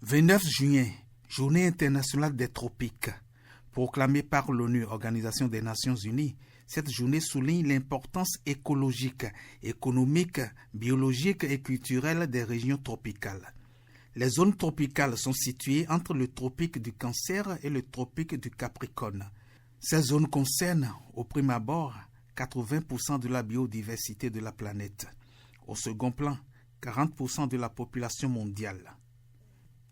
29 juin, Journée internationale des tropiques. Proclamée par l'ONU, Organisation des Nations Unies, cette journée souligne l'importance écologique, économique, biologique et culturelle des régions tropicales. Les zones tropicales sont situées entre le tropique du Cancer et le tropique du Capricorne. Ces zones concernent, au prime abord, 80% de la biodiversité de la planète. Au second plan, 40% de la population mondiale.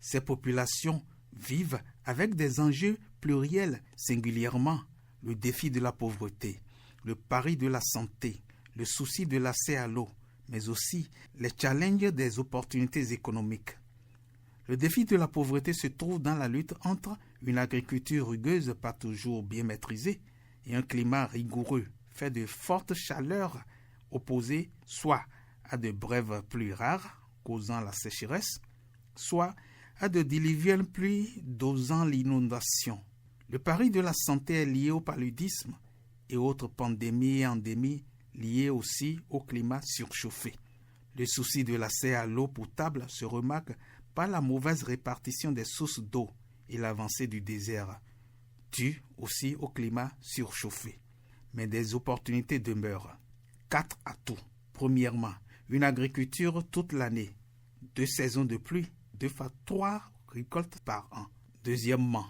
Ces populations vivent avec des enjeux pluriels, singulièrement le défi de la pauvreté, le pari de la santé, le souci de l'accès à l'eau, mais aussi les challenges des opportunités économiques. Le défi de la pauvreté se trouve dans la lutte entre une agriculture rugueuse pas toujours bien maîtrisée et un climat rigoureux fait de fortes chaleurs opposées soit à de brèves pluies rares causant la sécheresse, soit à de diluviennes pluies dosant l'inondation. Le pari de la santé est lié au paludisme et autres pandémies et endémies liées aussi au climat surchauffé. Le souci de l'accès à l'eau potable se remarque par la mauvaise répartition des sources d'eau et l'avancée du désert, due aussi au climat surchauffé. Mais des opportunités demeurent. 4 atouts. Premièrement, une agriculture toute l'année, 2 saisons de pluie, 2 fois 3 récoltes par an. Deuxièmement,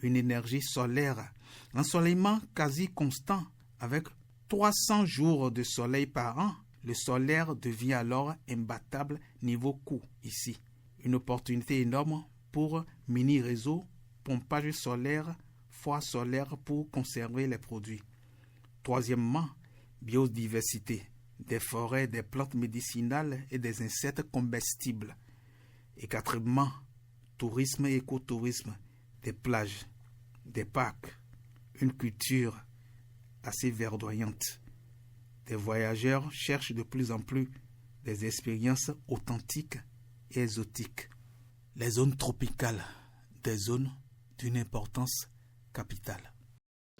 une énergie solaire, l'ensoleillement quasi constant avec 300 jours de soleil par an. Le solaire devient alors imbattable niveau coût ici. Une opportunité énorme pour mini-réseau, pompage solaire, foire solaire pour conserver les produits. Troisièmement, biodiversité, des forêts, des plantes médicinales et des insectes comestibles. Et quatrièmement, tourisme et écotourisme, des plages, des parcs, une culture assez verdoyante. Des voyageurs cherchent de plus en plus des expériences authentiques et exotiques. Les zones tropicales, des zones d'une importance capitale.